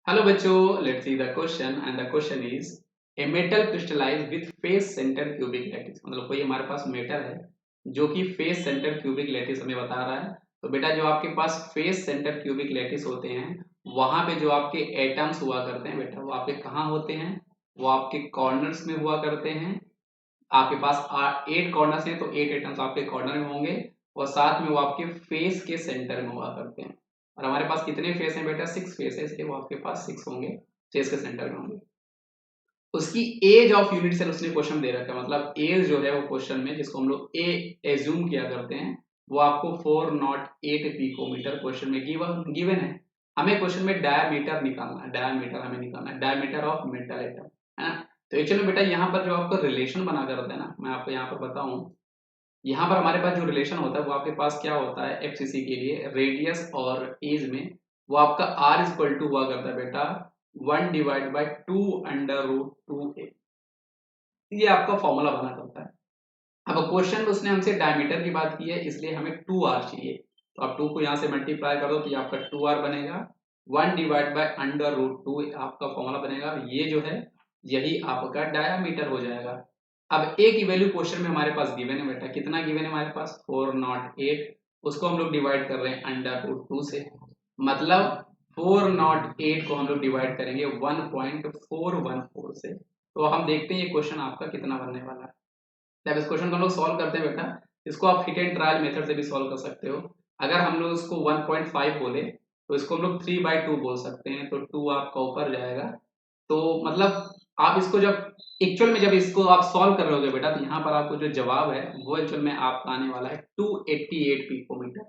Hello बच्चों, let's see the question and the question is a metal crystallized with face center cubic lattice। मतलब कोई हमारे पास metal है जो कि फेस सेंटर क्यूबिक लैटिस हमें बता रहा है। तो बेटा जो आपके पास फेस सेंटर क्यूबिक लैटिस होते हैं वहां पे जो आपके एटम्स हुआ करते हैं बेटा वो आपके कहाँ होते हैं? वो आपके कॉर्नर्स में हुआ करते हैं। आपके पास 8 कॉर्नर्स हैं तो 8 एटम्स आपके कॉर्नर में होंगे और साथ में वो आपके फेस के सेंटर में हुआ करते हैं। और हमारे पास कितने फेस हैं बेटा? 6 फेस है, इसलिए वो आपके पास 6 होंगे, फेस के सेंटर में होंगे। उसकी एज ऑफ यूनिट सेल उसने क्वेश्चन दे रखा है, मतलब एज जो है वो क्वेश्चन में जिसको हम लोग ए एज्यूम किया करते हैं वो आपको 408 पिकोमीटर क्वेश्चन में गिवन है। हमें क्वेश्चन में डायमीटर निकालना है, डायमीटर हमें निकालना है, डायमीटर ऑफ मेटल एटम, है ना। तो एक्चुअली में बेटा यहाँ पर जो आपको रिलेशन बना कर होता है ना, मैं आपको यहाँ पर बताऊं, यहाँ पर हमारे पास जो रिलेशन होता है वो आपके पास क्या होता है एफसीसी के लिए रेडियस और एज में, वो आपका आर इक्वल टू हुआ करता है बेटा 1/2 √2a। ये आपका फॉर्मूला बना करता है। अब क्वेश्चन में उसने हमसे डायमीटर की बात की है इसलिए हमें 2r चाहिए। तो आप 2 को यहाँ से मल्टीप्लाई कर दो तो ये आपका 2r बनेगा। 1/√2 आपका फॉर्मूला बनेगा। ये जो है यही आपका डायामीटर हो जाएगा। अब ए की वैल्यू क्वेश्चन में हमारे पास गिवन है बेटा, कितना गिवन है हमारे पास? 408। उसको हम लोग डिवाइड कर रहे हैं √2 से, मतलब 408 को हम लोग डिवाइड करेंगे 1.414 से। तो हम देखते हैं ये क्वेश्चन आपका कितना बनने वाला है। जब इस क्वेश्चन को हम लोग सॉल्व करते हैं बेटा, इसको आप हिट एंड ट्रायल मेथड से भी सॉल्व कर सकते हो। अगर हम लोग इसको 1.5 बोले तो इसको हम लोग 3/2 बोल सकते हैं, तो 2 आपका ऊपर जाएगा। तो मतलब आप इसको जब एक्चुअल में जब इसको आप सॉल्व कर रहे होगे बेटा, तो यहाँ पर आपको जो जवाब है वो एक्चुअल में आपका आने वाला है 288 पिकोमीटर।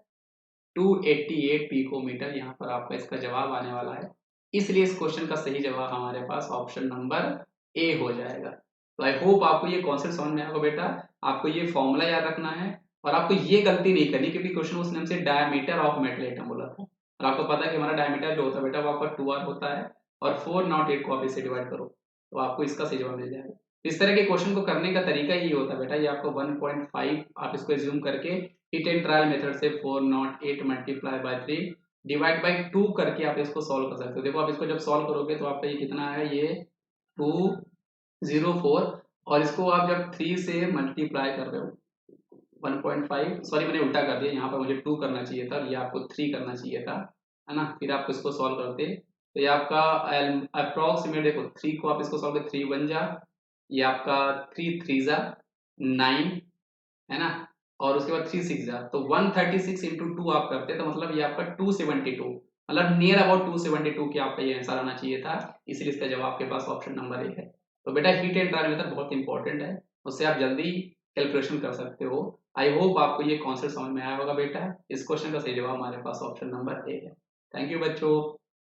288 पिकोमीटर यहाँ पर आपका इसका जवाब आने वाला है। इसलिए इस क्वेश्चन का सही जवाब हमारे पास ऑप्शन नंबर ए हो जाएगा। तो आई होप आपको ये कॉन्सेप्ट समझ में आएगा बेटा। आपको ये फॉर्मूला याद रखना है और आपको ये गलती नहीं करनी, क्योंकि क्वेश्चन उसने हमसे डायमीटर ऑफ मेटल एटम बोला था और आपको पता है कि हमारा डायमीटर जो होता है बेटा वो आपका 2r होता है और 408 को आप इसे डिवाइड करो तो आपको इसका सही जवाब मिल जाएगा। इस तरह के क्वेश्चन को करने का तरीका ये होता है बेटा, ये आपको 1.5 आप इसको एज्यूम करके हिट एंड ट्रायल मेथड से 408 मल्टीप्लाई बाय 3 डिवाइड बाय 2 करके आप इसको सॉल्व कर सकते हो। देखो आप इसको जब सॉल्व करोगे तो आपका ये कितना आएगा, ये 204, और इसको आप जब 3 से मल्टीप्लाई कर रहे हो 1.5, सॉरी मैंने उल्टा कर दिया, यहाँ पर मुझे 2 करना चाहिए था और ये आपको 3 करना चाहिए था, है ना। फिर आप इसको सॉल्व करते तो ये आपका अप्रोक्सीमेट, देखो 3 को आप इसको सॉल्व कर 3 1 जा, ये आपका 3 3 जा 9, है ना। और उसके बाद 3 6 जा, तो 136 इंटू 2 आप करते तो मतलब ये आपका 272, मतलब नियर अबाउट 272 की आपका ये आंसर आना चाहिए था। इसलिए इसका जवाब आपके पास ऑप्शन नंबर 1 है। तो बेटा हिट एंड ट्रायल मेथड बहुत इंपॉर्टेंट है, उससे आप जल्दी कैलकुलेशन कर सकते हो। आई होप आपको ये कॉन्सेप्ट समझ में आया होगा बेटा। इस क्वेश्चन का सही जवाब हमारे पास ऑप्शन नंबर ए है। थैंक यू बच्चों।